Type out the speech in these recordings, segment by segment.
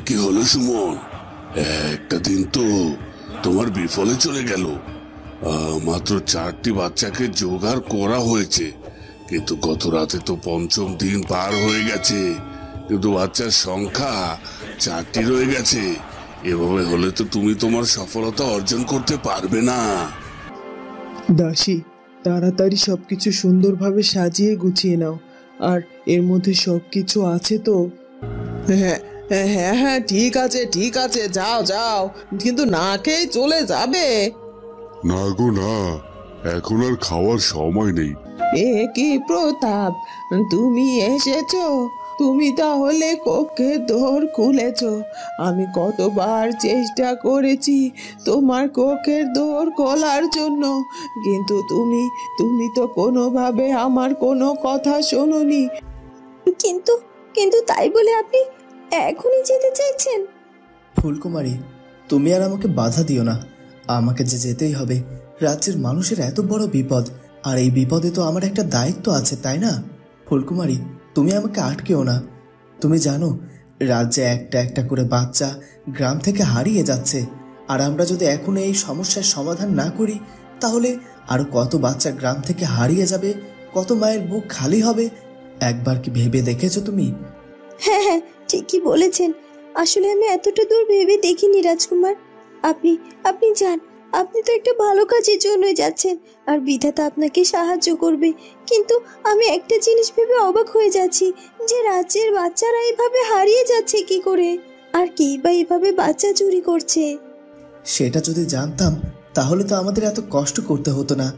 কি হলো সুমন? একটা দিন তো তোমার বিফলে চলে গেল। মাত্র 4টি বাচ্চাকে জোগাড় করা হয়েছে, কিন্তু গত রাতে তো পঞ্চম দিন পার হয়ে গেছে, কিন্তু বাচ্চার সংখ্যা 4টি রয়ে গেছে। এভাবে হলে তো তুমি তোমার সফলতা অর্জন করতে পারবে না। দাসী, তাড়াতাড়ি সবকিছু সুন্দরভাবে সাজিয়ে গুছিয়ে নাও। আর এর মধ্যে সবকিছু আছে তো? হ্যাঁ হ্যাঁ হ্যাঁ, ঠিক আছে ঠিক আছে, যাও যাও, কিন্তু না খেয়ে চলে যাবে? না গো না, এখন আর খাওয়ার সময় নেই। এ কি প্রতাপ, তুমি এসেছো? তুমি তাহলে কক্ষের দোর খুলেছো? আমি কতবার চেষ্টা করেছি তোমার কক্ষের দোর খোলার জন্য, কিন্তু তুমি তুমি তো কোনোভাবে আমার কোনো কথা শোনোনি। কিন্তু কিন্তু তাই বলে আপনি এখনই যেতে চাইছেন? ফুলকুমারী, তুমি আর আমাকে বাধা দিও না। আমাকে যে যেতেই হবে। রাজ্যের মানুষের এত বড় বিপদ, আর এই বিপদে তো আমার একটা দায়িত্ব আছে, তাই না? ফুলকুমারী, তুমি আমাকে আটকেও না। তুমি জানো, রাজ্যে একটা একটা করে বাচ্চা গ্রাম থেকে হারিয়ে যাচ্ছে। আর আমরা যদি এখন এই সমস্যার সমাধান না করি, তাহলে আরো কত বাচ্চা গ্রাম থেকে হারিয়ে যাবে, কত মায়ের বুক খালি হবে। একবার কি ভেবে দেখেছো তুমি? হ্যাঁ হ্যাঁ, ঠিকই বলেছেন। আসলে আমি এতটা দূর ভেবে দেখিনি রাজকুমার। আপনি আপনি যান, আপনি তো একটা ভালো কাজের জন্যই যাচ্ছেন, আর বিধাতা আপনাকে সাহায্য করবে। কিন্তু আমি একটা জিনিস ভেবে অবাক হয়ে যাচ্ছি, যে রাজ্যের বাচ্চারা এইভাবে হারিয়ে যাচ্ছে কি করে, আর কে বা এইভাবে বাচ্চা চুরি করছে। সেটা যদি জানতাম, তাহলে তো আমাদের এত কষ্ট করতে হতো না।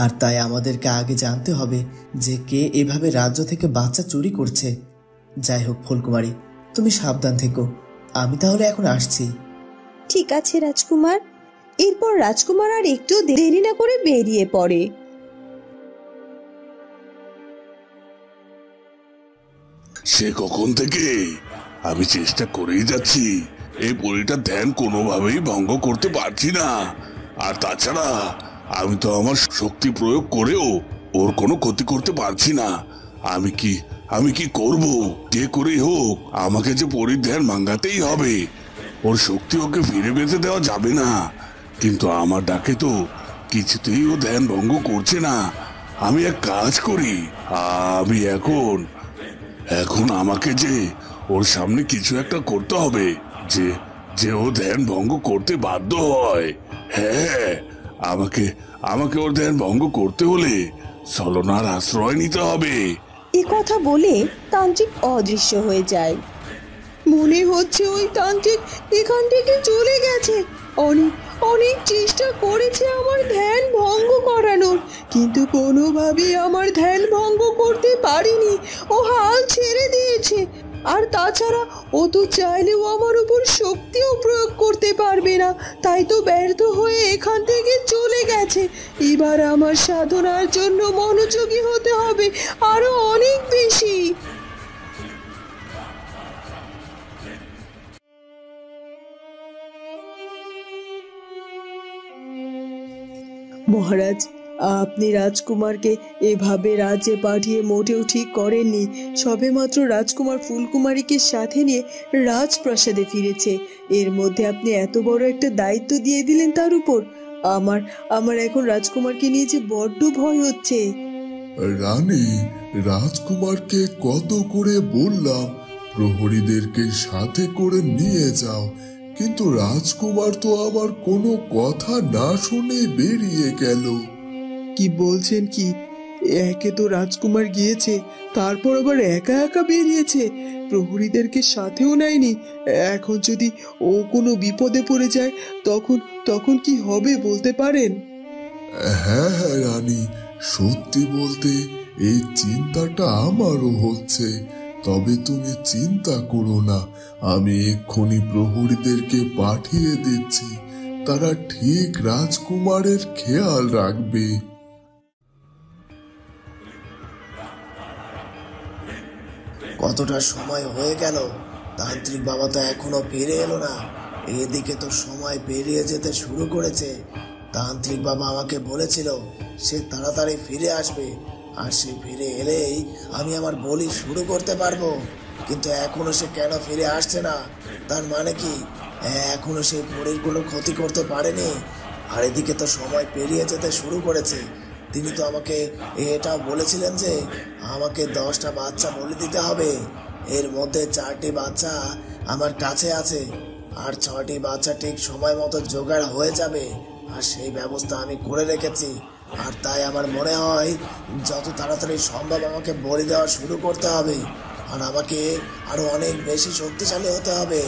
আর তাই আমাদেরকে আগে জানতে হবে যে কে এভাবে রাজ্য থেকে বাচ্চা চুরি করছে। যাই হোক ফুলকুমারী, তুমি সাবধান থেকো। আমি তাহলে এখন আসছি। ঠিক আছে রাজকুমার। এরপর রাজকুমার আর একটু দেরি না করে বেরিয়ে পড়ে। সে কখন থেকে আমি চেষ্টা করেই যাচ্ছি, এই পরীটার ধ্যান কোনোভাবেই ভঙ্গ করতে পারছি না। আর তাছাড়া আমি তো আমার শক্তি প্রয়োগ করেও ওর কোনো ক্ষতি করতে পারছি না। আমি কি করব? যে করেই হোক আমাকে যে পরীর ধ্যান ভাঙাতেই হবে। ওর শক্তি ওকে ফিরে পেতে দেওয়া যাবে না। কিন্তু আমার ডাকে তো কিছুতেই ও ধ্যান ভঙ্গ করছে না। আমি এক কাজ করি, আমি এখন আমাকে যে ওর সামনে কিছু একটা করতে হবে, যে যে ও ধ্যান ভঙ্গ করতে বাধ্য হয়। হ্যাঁ, আমাকে ওর ধ্যান ভঙ্গ করতে হলে ছলনার আশ্রয় নিতে হবে। এ কথা বলে তান্ত্রিক অদৃশ্য হয়ে যায়। মনে হচ্ছে ওই তান্ত্রিক এখান থেকে চলে গেছে। অনেক অনেক চেষ্টা করেছে আমার ধ্যান ভঙ্গ করানোর, কিন্তু কোনোভাবেই আমার ধ্যান ভঙ্গ করতে পারিনি। ও হাল ছেড়ে দিয়েছে। আর তাছাড়া ও তো চাইলেও আমার উপর শক্তিও প্রয়োগ করতে পারবে না, তাই তো ব্যর্থ হয়ে এখান থেকে চলে গেছে। এবার আমার সাধনার জন্য মনোযোগী হতে হবে আরো অনেক বেশি। মহারাজ, আপনি রাজকুমারকে এভাবে রাজ্যে পাঠিয়ে মোটেও ঠিক করেননি। সবেমাত্র রাজকুমার ফুলকুমারীকে সাথে নিয়ে রাজপ্রাসাদে ফিরেছে, এর মধ্যে আপনি এত বড় একটা দায়িত্ব দিয়ে দিলেন তার উপর। আমার এখন রাজকুমারকে নিয়ে যে বড্ড ভয় হচ্ছে। রানী, রাজকুমারকে কত করে বললাম প্রহরীদেরকে সাথে করে নিয়ে যাও, কিন্তু রাজকুমার তো আমার কোনো কথা না শুনে বেরিয়ে গেল। কি বলছেন কি? একে তো রাজকুমার গিয়েছে, তারপর আবার একা একা বেরিয়েছে, প্রহরীদেরকে সাথেও নেয়নি। এখন যদি ও কোনো বিপদে পড়ে যায়, তখন কি হবে বলতে পারেন? হ্যাঁ হ্যাঁ রানী, সত্যি বলতে এই চিন্তাটা আমারও হচ্ছে। তবে তুমি চিন্তা করো না, আমি এক্ষুনি প্রহরীদেরকে পাঠিয়ে দিচ্ছি। তারা ঠিক রাজকুমারের খেয়াল রাখবে। কতটা সময় হয়ে গেল, তান্ত্রিক বাবা তো এখনো ফিরে এলো না। এদিকে তো সময় পেরিয়ে যেতে শুরু করেছে। তান্ত্রিক বাবা আমাকে বলেছিল সে তাড়াতাড়ি ফিরে আসবে, আর সে ফিরে এলেই আমি আমার বলি শুরু করতে পারবো। কিন্তু এখনো সে কেন ফিরে আসছে না? তার মানে কি এখনো সে পরীর কোনো ক্ষতি করতে পারেনি? আর এদিকে তো সময় পেরিয়ে যেতে শুরু করেছে। তিনি তো আমাকে এটাও বলেছিলেন যে আমাকে 10টা বাচ্চা বলে দিতে হবে। এর মধ্যে 4টি বাচ্চা আমার কাছে আছে, আর 6টি বাচ্চা ঠিক সময় মতো জোগাড় হয়ে যাবে, আর সেই ব্যবস্থা আমি করে রেখেছি। আর তাই আমার মনে হয় যত তাড়াতাড়ি সম্ভব আমাকে বলি দেওয়া শুরু করতে হবে, আর আমাকে আরো অনেক বেশি শক্তিশালী হতে হবে।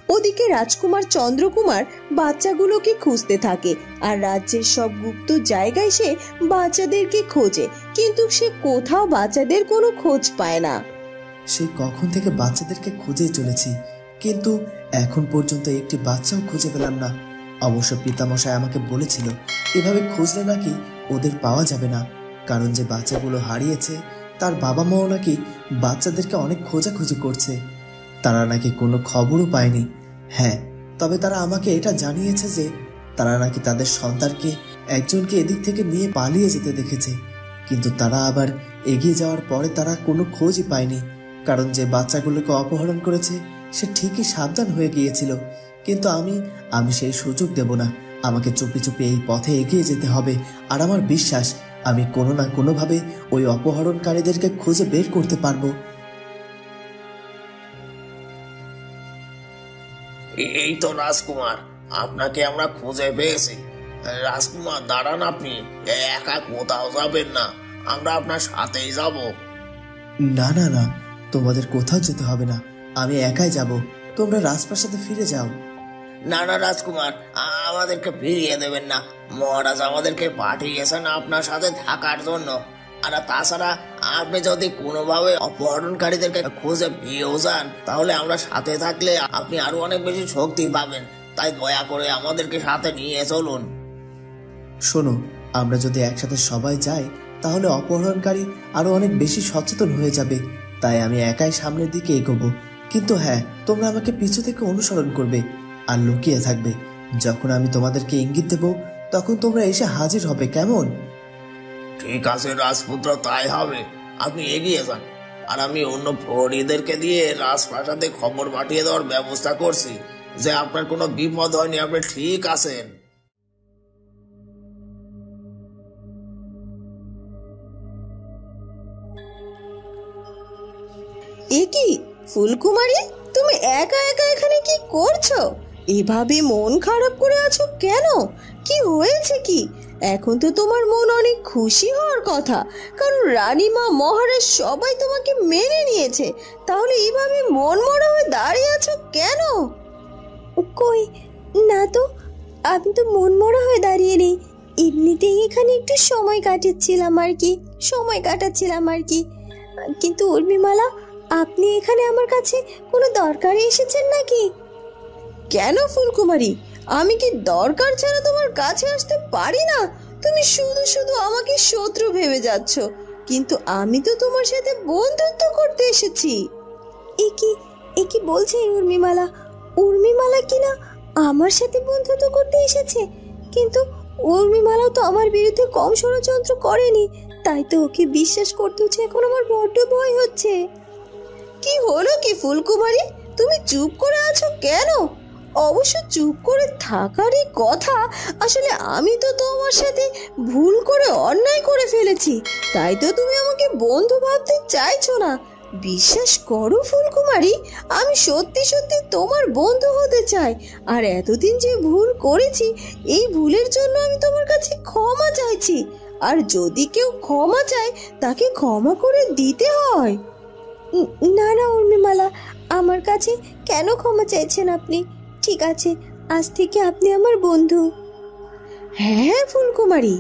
ওদিকে রাজকুমার চন্দ্রকুমার বাচ্চাগুলোকে খুঁজতে থাকে, আর রাজ্যের সব গুপ্ত জায়গায় সে বাচ্চাদেরকে খোঁজে, কিন্তু সে কোথাও বাচ্চাদের কোনো খোঁজ পায় না। সেই কখন থেকে বাচ্চাদেরকে খুঁজেই চলেছি, কিন্তু এখন পর্যন্ত একটি বাচ্চাও খুঁজে পেলাম না। অবশ্য পিতামশাই আমাকে বলেছিল এভাবে খুঁজলে নাকি ওদের পাওয়া যাবে না, কারণ যে বাচ্চাগুলো হারিয়েছে তার বাবা মাও নাকি বাচ্চাদেরকে অনেক খোঁজাখুঁজি করছে। তারা নাকি কোনো খবরও পায়নি। হ্যাঁ, তবে তারা আমাকে এটা জানিয়েছে যে তারা নাকি তাদের সন্তানকে একজনকে এদিক থেকে নিয়ে পালিয়ে যেতে দেখেছে, কিন্তু তারা আবার এগিয়ে যাওয়ার পরে তারা কোনো খোঁজই পায়নি, কারণ যে বাচ্চাগুলোকে অপহরণ করেছে সে ঠিকই সাবধান হয়ে গিয়েছিল। কিন্তু আমি সেই সুযোগ দেব না। আমাকে চুপি চুপি এই পথে এগিয়ে যেতে হবে, আর আমার বিশ্বাস আমি কোনো না কোনোভাবে ওই অপহরণকারীদেরকে খুঁজে বের করতে পারবো। এই তো রাজকুমার, আপনাকে আমরা খুঁজে পেয়েছি। রাজকুমার দাঁড়ান, আপনি একা কোথাও যাবেন না, আমরা আপনার সাথেই যাব। না না না, তোমাদের কোথাও যেতে হবে না, আমি একাই যাব। তোমরা রাজপ্রাসাদে ফিরে যাও। না না রাজকুমার, আমাদেরকে ফিরিয়ে দেবেন না। মহারাজ আমাদেরকে পাঠিয়েছেন আপনার সাথে থাকার জন্য। আর তাছাড়া আপনি যদি কোনোভাবে অপহরণকারীদেরকে খুঁজে পেয়েও যান, তাহলে আমরা সাথে থাকলে আপনি আরো অনেক বেশি শক্তি পাবেন। তাই দয়া করে আমাদেরকে সাথে নিয়ে চলুন। শোনো, আমরা যদি একসাথে সবাই যাই তাহলে অপহরণকারী আরো অনেক বেশি সচেতন হয়ে যাবে। তাই আমি একাই সামনের দিকে এগোবো, কিন্তু হ্যাঁ, তোমরা আমাকে পিছু থেকে অনুসরণ করবে আর লুকিয়ে থাকবে। যখন আমি তোমাদেরকে ইঙ্গিত দেব তখন তোমরা এসে হাজির হবে, কেমন? ঠিক আছে রাজপুত্র, তাই হবে। আপনি এগিয়ে যান, আর আমি অন্য প্রহরীদেরকে দিয়ে রাজপ্রাসাদে খবর পাঠিয়ে দেওয়ার ব্যবস্থা করছি যে আপনার কোনো বিপদ হয়নি, আপনি ঠিক আছেন। এ কি ফুলকুমারী, তুমি একা একা এখানে কি করছো? এভাবে মন খারাপ করে আছো কেন? কি হয়েছে কি? এখন তো তোমার মন অনেক খুশি হওয়ার কথা, কারণ রানীমা মহারাজ সবাই তোমাকে মেনে নিয়েছে। তাহলে এইভাবে মন মরা হয়ে দাঁড়িয়ে আছো কেন? কই না তো, আমি তো মন মরা হয়ে দাঁড়িয়ে নেই। এমনিতেই এখানে একটু সময় কাটাচ্ছিলাম আর কি। কিন্তু উর্মিমালা, আপনি এখানে আমার কাছে কোনো দরকারে এসেছেন নাকি? কেন ফুলকুমারী, আমি কি দরকার ছাড়া তোমার কাছে আসতে পারি না? তুমি শুধু শুধু আমাকে শত্রু ভেবে যাচ্ছ, কিন্তু আমি তো তোমার সাথে বন্ধুত্ব করতে এসেছি। এ কি বলছে উর্মিমালা কিনা আমার সাথে বন্ধুত্ব করতে এসেছে? কিন্তু উর্মিমালাও তো আমার বিরুদ্ধে কম ষড়যন্ত্র করেনি, তাই তো ওকে বিশ্বাস করতে হচ্ছে। এখন আমার বড্ড ভয় হচ্ছে। কি হলো কি ফুলকুমারী, তুমি চুপ করে আছো কেন? অবশ্য চুপ করে থাকারই কথা। আসলে আমি তো তোমার সাথে ভুল করে অন্যায় করে ফেলেছি, তাই তো তুমি আমাকে বন্ধু ভাবতে চাইছো না। বিশ্বাস করো ফুলকুমারী, আমি সত্যি সত্যি তোমার বন্ধু হতে চাই। আর এতদিন যে ভুল করেছি, এই ভুলের জন্য আমি তোমার কাছে ক্ষমা চাইছি। আর যদি কেউ ক্ষমা চায়, তাকে ক্ষমা করে দিতে হয়। না না উর্মিমালা, আমার কাছে কেন ক্ষমা চাইছেন আপনি? ঠিক আছে, আজ থেকে আপনি আমার বন্ধু। হ্যাঁ ফুলকুমারী,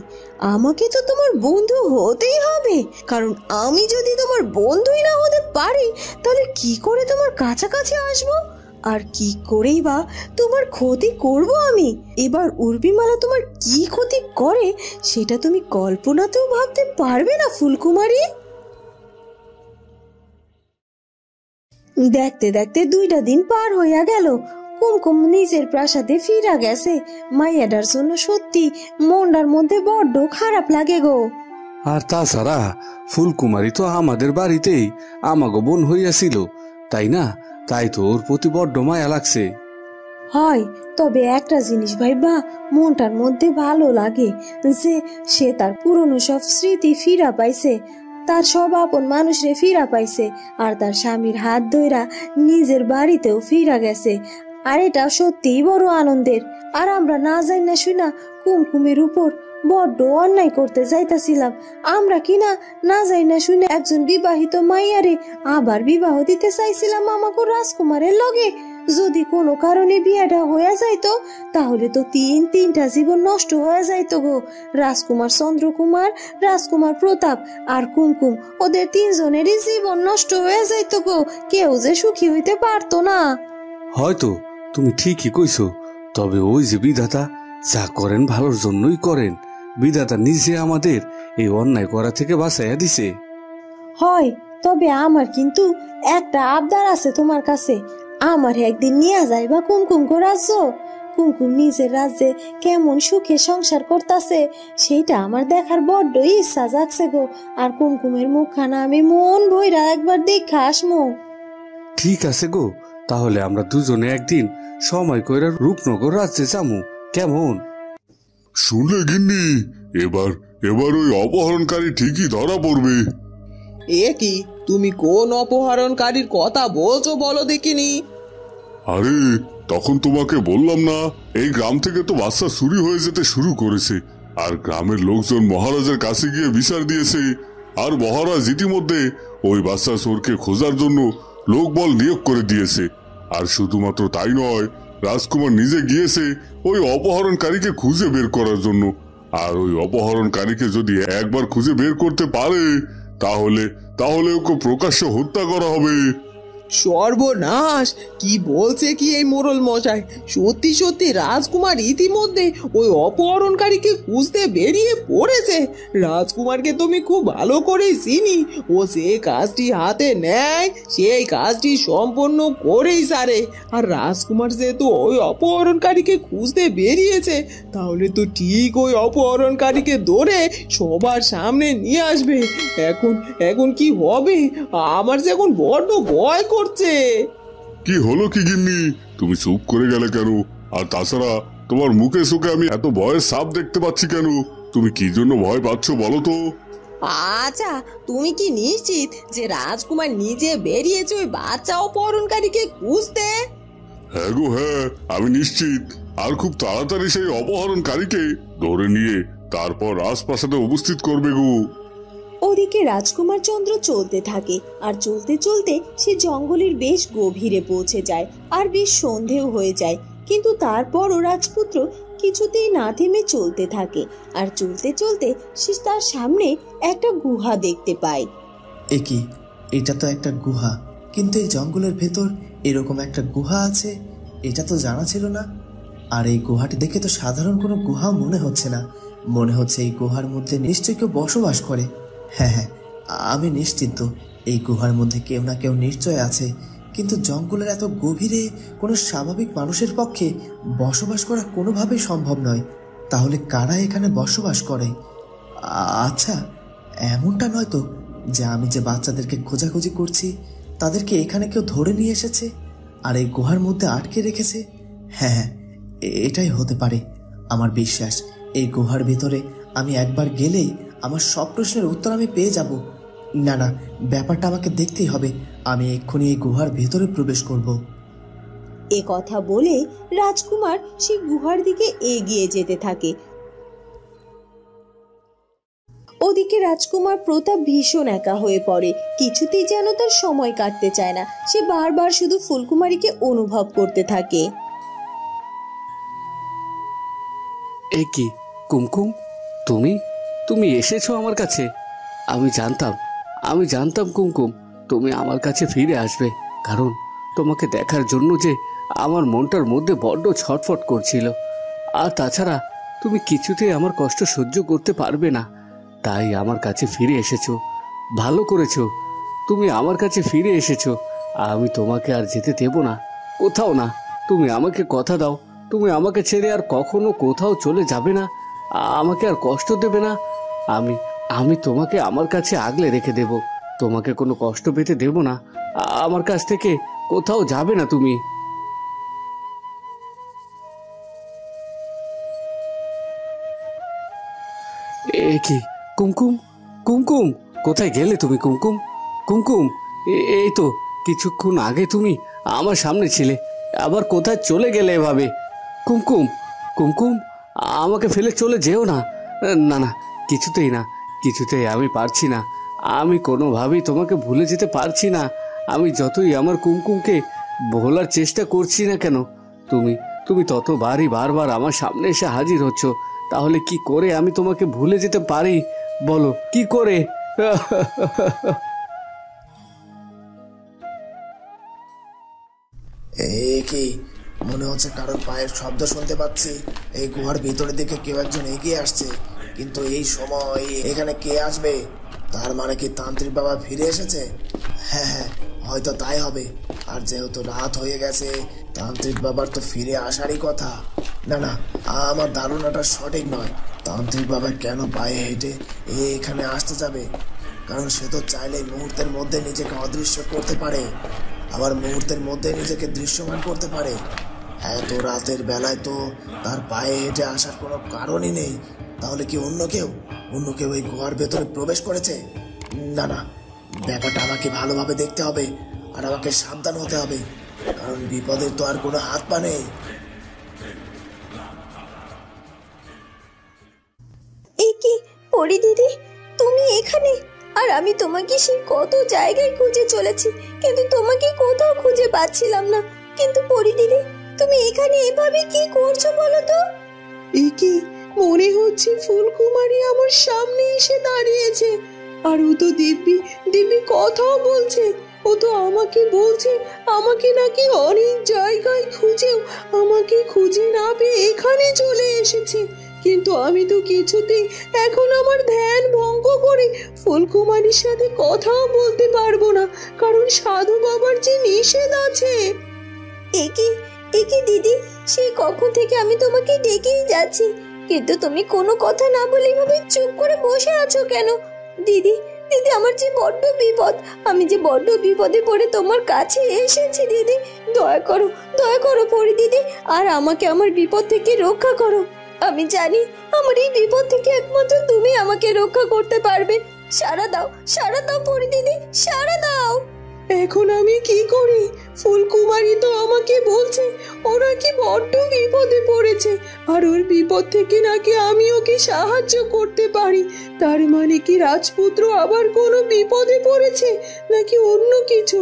আমাকে তো তোমার বন্ধু হতেই হবে, কারণ আমি যদি তোমার বন্ধুই না হতে পারি, তাহলে কি করে তোমার কাছাকাছি আসবো? আর কি করেই বা তোমার ক্ষতি করব আমি? এবার উর্মিমালা তোমার কি ক্ষতি করে সেটা তুমি কল্পনাতেও ভাবতে পারবে না ফুলকুমারী। দেখতে দেখতে 2টা দিন পার হইয়া গেল। কুমকুম নিজের প্রাসাদে ফিরা গেছে। মাইয়াটার জন্য সত্যি মনটার মধ্যে বড্ড খারাপ লাগে গো। আর তাছাড়া ফুলকুমারী তো আমাদের বাড়িতেই আমাগো বোন হইয়াছিল, তাই না? তাই তো ওর প্রতি বড্ড মায়া লাগছে। হয়, তবে একটা জিনিস ভাইবা মনটার মধ্যে ভালো লাগে যে সে তার পুরনো সব স্মৃতি ফিরা পাইছে, তার সব আপন মানুষরে ফিরা পাইছে, আর তার স্বামীর হাত ধইরা নিজের বাড়িতেও ফিরা গেছে। আর এটা সত্যিই বড় আনন্দের। আর আমরা না যাই না শুনা কুমকুমের উপর বড্ড অন্যায় করতে যাইতাছিলাম। আমরা কিনা না যাই না শুনে একজন বিবাহিত মাইয়ারে আবার বিবাহ দিতে চাইছিলাম আমাকে রাজকুমারের লগে। যদি কোনো কারণে বিয়াটা হয়ে যাইতো তাহলে তো তিনটা জীবন নষ্ট হয়ে যাইতো গো। রাজকুমার চন্দ্রকুমার, রাজকুমার প্রতাপ আর কুমকুম, ওদের তিনজনেরই জীবন নষ্ট হয়ে যাইতো গো। কেউ যে সুখী হইতে পারতো না। হয়তো তুমি ঠিকই কইছো, তবে ওই যে বিধাতা যা করেন ভালোর জন্যই করেন। বিধাতা নিজে আমাদের এই অন্যায় করা থেকে বাঁচাইয়া দিছে। হয়, তবে আমার কিন্তু একটা আবদার আছে তোমার কাছে। আমার একদিন নিয়ে যাইবা কুমকুম গো রাজ্য। কুমকুম নিজের রাজ্যে কেমন সুখে সংসার করতেছে সেইটা আমার দেখার বড্ড ইচ্ছা জাগছে গো। আর কুমকুমের মুখখানা আমি মন ভইরা একবার দেখা আসমু। ঠিক আছে গো, তাহলে আমরা দুজনে একদিন সময় কইরা রূপনগর রাজ্যে যামু, কেমন? শুনলে গিন্নি, এবার এবার ওই অপহরণকারী ঠিকই ধরা পড়বে। এ কি, তুমি কোন অপহরণকারীর কথা বলছো বলো দেখিনি? আরে তখন তোমাকে বললাম না, এই গ্রাম থেকে তো বাচ্চা চুরি হয়ে যেতে শুরু করেছে, আর গ্রামের লোকজন মহারাজের কাছে গিয়ে বিচার দিয়েছে। আর মহারাজ ইতিমধ্যে ওই বাচ্চা চোরকে খোঁজার জন্য লোকবল নিয়োগ করে দিয়েছে। আর শুধুমাত্র তাই নয়, রাজকুমার নিজে গিয়েছে ওই অপহরণকারীকে খুঁজে বের করার জন্য। আর ওই অপহরণকারীকে যদি একবার খুঁজে বের করতে পারে তাহলে তাহলে ওকে প্রকাশ্য হত্যা করা হবে। সর্বনাশ! কি বলছে কি এই মোড়ল মশাই? সত্যি সত্যি রাজকুমার ইতিমধ্যে ওই অপহরণকারীকে খুঁজতে বেরিয়ে পড়েছে। রাজকুমারকে তুমি খুব ভালো করেই চিনি। ও যে কাজটি হাতে নেয় সেই কাজটি সম্পন্ন করেই সারে। আর রাজকুমার যেহেতু ওই অপহরণকারীকে খুঁজতে বেরিয়েছে, তাহলে তো ঠিক ওই অপহরণকারীকে ধরে সবার সামনে নিয়ে আসবে। এখন এখন কি হবে? আমার যে এখন বড্ড ভয় করছে। কি হলো কি গিন্নি, তুমি চুপ করে গেলে কেন? আর তাছাড়া তোমার মুখে চোখে আমি এত ভয়ের ছাপ দেখতে পাচ্ছি কেন? তুমি কি জন্য ভয় পাচ্ছ বলো তো? আচ্ছা, তুমি কি নিশ্চিত যে রাজকুমার নিজে বেরিয়েছে ওই বাচ্চা অপহরণকারীকে খুঁজতে? হ্যাঁ গো হ্যাঁ, আমি নিশ্চিত। আর খুব তাড়াতাড়ি সেই অপহরণকারীকে ধরে নিয়ে তারপর রাজপ্রাসাদে উপস্থিত করবে গো। ওদিকে রাজকুমার চন্দ্র চলতে থাকে, আর চলতে চলতে সে জঙ্গলের বেশ গভীরে পৌঁছে যায়, আর বেশ সন্ধেও হয়ে যায়। কিন্তু তারপরও রাজপুত্র কিছুতেই না থেমে চলতে থাকে, আর চলতে চলতে সে তার সামনে একটা গুহা দেখতে পায়। এ কি, এটা তো একটা গুহা, কিন্তু এই জঙ্গলের ভেতর এরকম একটা গুহা আছে এটা তো জানা ছিল না। আর এই গুহাটি দেখে তো সাধারণ কোনো গুহা মনে হচ্ছে না, মনে হচ্ছে এই গুহার মধ্যে নিশ্চয়ই কেউ বসবাস করে। হ্যাঁ হ্যাঁ, আমি নিশ্চিন্ত এই গুহার মধ্যে কেউ না কেউ নিশ্চয় আছে, কিন্তু জঙ্গলের এত গভীরে কোনো স্বাভাবিক মানুষের পক্ষে বসবাস করা কোনোভাবেই সম্ভব নয়। তাহলে কারা এখানে বসবাস করে? আচ্ছা, এমনটা নয় তো যে আমি যে বাচ্চাদেরকে খোঁজাখুঁজি করছি তাদেরকে এখানে কেউ ধরে নিয়ে এসেছে আর এই গুহার মধ্যে আটকে রেখেছে? হ্যাঁ হ্যাঁ, এটাই হতে পারে। আমার বিশ্বাস এই গুহার ভিতরে আমি একবার গেলেই আমার সব প্রশ্নের উত্তর আমি পেয়ে যাব। না না, ব্যাপারটা আমাকে দেখতেই হবে। আমি এক্ষুনি এই গুহার ভেতরে প্রবেশ করব। এ কথা বলে রাজকুমার সেই গুহার দিকে এগিয়ে যেতে থাকে। ওদিকে রাজকুমার প্রতাপ ভীষণ একা হয়ে পড়ে, কিছুতেই যেন তার সময় কাটতে চায় না। সে বারবার শুধু ফুলকুমারীকে অনুভব করতে থাকে। এ কি কুমকুম, তুমি তুমি এসেছো আমার কাছে? আমি জানতাম কুমকুম তুমি আমার কাছে ফিরে আসবে, কারণ তোমাকে দেখার জন্য যে আমার মনটার মধ্যে বড্ড ছটফট করছিল। আর তাছাড়া তুমি কিছুতেই আমার কষ্ট সহ্য করতে পারবে না, তাই আমার কাছে ফিরে এসেছো। ভালো করেছো, তুমি আমার কাছে ফিরে এসেছো। আমি তোমাকে আর যেতে দেব না, কোথাও না। তুমি আমাকে কথা দাও, তুমি আমাকে ছেড়ে আর কখনো কোথাও চলে যাবে না, আমাকে আর কষ্ট দেবে না। আমি তোমাকে আমার কাছে আগলে রেখে দেব, তোমাকে কোনো কষ্ট পেতে দেব না। আমার কাছ থেকে কোথাও যাবে না তুমি। এ কি কুমকুম, কুমকুম কোথায় গেলে তুমি? কুমকুম, কুমকুম, এই তো কিছুক্ষণ আগে তুমি আমার সামনে ছিলে, আবার কোথায় চলে গেলে এভাবে? কুমকুম, কুমকুম, আমাকে ফেলে চলে যেও না। না না, কিছুতেই না, কিছুতেই আমি পারছি না। আমি কোনোভাবেই তোমাকে ভুলে যেতে পারছি না। আমি যতই আমার কুমকুমকে ভোলার চেষ্টা করছি না কেন, তুমি তুমি ততবারই বারবার আমার সামনে এসে হাজির হচ্ছ। তাহলে কি করে আমি তোমাকে ভুলে যেতে পারি বলো, কি করে? কি মনে হচ্ছে কারোর পায়ের শব্দ শুনতে পাচ্ছি। এই গুহার ভিতরের দিকে কেউ একজন এগিয়ে আসছে, কিন্তু এই সময় এখানে কে আসবে? তার মানে কি তান্ত্রিক বাবা ফিরে এসেছে? হ্যাঁ হ্যাঁ, হয়তো তাই হবে। আর যেহেতু রাত হয়ে গেছে, তান্ত্রিক বাবার তো ফিরে আসারই কথা। না না, আমার ধারণাটা সঠিক নয়। তান্ত্রিক বাবা কেন পায়ে হেঁটে এখানে আসতে যাবে? কারণ সে তো চাইলেই মুহূর্তের মধ্যে নিজেকে অদৃশ্য করতে পারে, আবার মুহূর্তের মধ্যে নিজেকে দৃশ্যমান করতে পারে। এত রাতের বেলায় তো তার পায়ে হেঁটে আসার কোনো কারণই নেই। তাহলে কি অন্য কেউ এই গুহার ভেতরে প্রবেশ করেছে? না না, ব্যাপারটা আমাকে ভালোভাবে দেখতে হবে, আর আমাকে সাবধান হতে হবে, কারণ বিপদের তো আর কোনো হাত পা নেই। এই কি পরি দিদি, তুমি এখানে? আর আমি তোমাকে সেই কত জায়গায় খুঁজে চলেছি, কিন্তু তোমাকে কোথাও খুঁজে পাচ্ছিলাম না। কিন্তু পরি দিদি, তুমি এখানে এভাবে কি করছো বলো তো? এ কি, মনে হচ্ছে ফুলকুমারী আমার সামনে এসে দাঁড়িয়েছে, আর ও তো দিব্যি দিব্যি কথাও বলছে। ও তো আমাকে বলছে আমাকে নাকি অনেক জায়গায় খুঁজেও আমাকে খুঁজে না পেয়ে এখানে চলে এসেছে। কিন্তু আমি তো কিছুতেই এখন আমার ধ্যান ভঙ্গ করে ফুলকুমারীর সাথে কথাও বলতে পারবো না, কারণ সাধু বাবার যে নিষেধ আছে। একি দিদি, সেই কখন থেকে আমি তোমাকে ডেকেই যাচ্ছি, কিন্তু তুমি কোনো কথা না বলে এভাবে চুপ করে বসে আছো কেন? দিদি দিদি, আমার যে বড্ড বিপদ, আমি যে বড্ড বিপদে পড়ে তোমার কাছে এসেছি দিদি। দয়া করো পরি দিদি, আর আমাকে আমার বিপদ থেকে রক্ষা করো। আমি জানি আমার এই বিপদ থেকে একমাত্র তুমি আমাকে রক্ষা করতে পারবে। সাড়া দাও পরি দিদি, সাড়া দাও। এখন আমি কি করি? ফুলকুমারী তো আমাকে বলছে ও নাকি বড্ড বিপদে পড়েছে, আর ওর বিপদ থেকে নাকি আমি ওকে সাহায্য করতে পারি। তার মানে কি রাজপুত্র আবার কোনো বিপদে পড়েছে নাকি অন্য কিছু?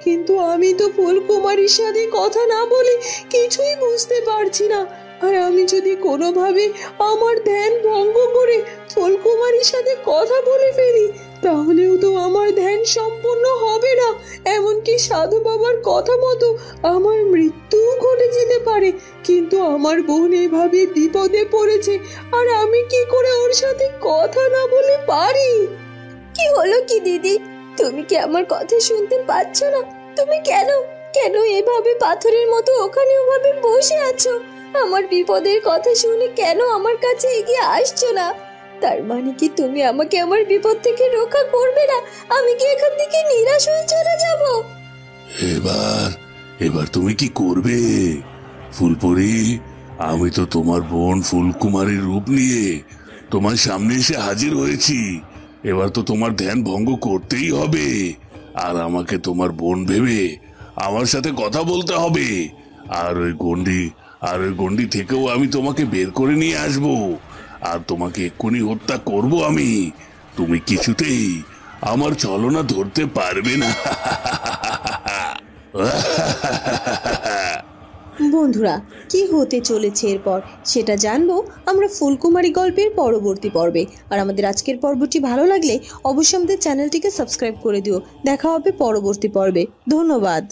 কিন্তু আমি তো ফুলকুমারীর সাথে কথা না বলে কিছুই বুঝতে পারছি না। আর আমি যদি কোনোভাবে আমার ধ্যান ভঙ্গ করে ফুলকুমারীর সাথে কথা বলে ফেলি, তাহলেও তো আমার ধ্যান সম্পূর্ণ হবে না। এমনকি সাধু বাবার কথা মতো আমার মৃত্যু ঘটে যেতে পারে। কিন্তু আমার বোন এভাবে বিপদে পড়েছে, আর আমি কি করে ওর সাথে কথা না বলে পারি? কি হলো কি দিদি, তুমি কি আমার কথা শুনতে পাচ্ছ না? তুমি কেন এভাবে পাথরের মতো ওখানে ওভাবে বসে আছো? আমার বিপদের কথা শুনে কেন আমার কাছে এগিয়ে আসছো না? তার মানে কি তুমি আমাকে আমার বিপদ থেকে রক্ষা করবে না? আমি কি এখান থেকে নিরাশ হয়ে চলে যাব? এবার তুমি কি করবে ফুলপরি? আমি তো তোমার বোন ফুলকুমারীর রূপ নিয়ে তোমার সামনে এসে হাজির হয়েছি। এবার তো তোমার ধ্যান ভঙ্গ করতেই হবে, আর আমাকে তোমার বোন ভেবে আমার সাথে কথা বলতে হবে। আর ওই গন্ডি থেকেও আমি তোমাকে বের করে নিয়ে আসবো, আর তোমাকে এক্ষুনি হত্যা করব আমি। তুমি কিছুতেই আমার ছলনা ধরতে পারবে না। বন্ধুরা, কি হতে চলেছে এরপর সেটা জানবো আমরা ফুলকুমারী গল্পের পরবর্তী পর্বে। আর আমাদের আজকের পর্বটি ভালো লাগলে অবশ্যই আমাদের চ্যানেলটিকে সাবস্ক্রাইব করে দিও। দেখা হবে পরবর্তী পর্বে। ধন্যবাদ।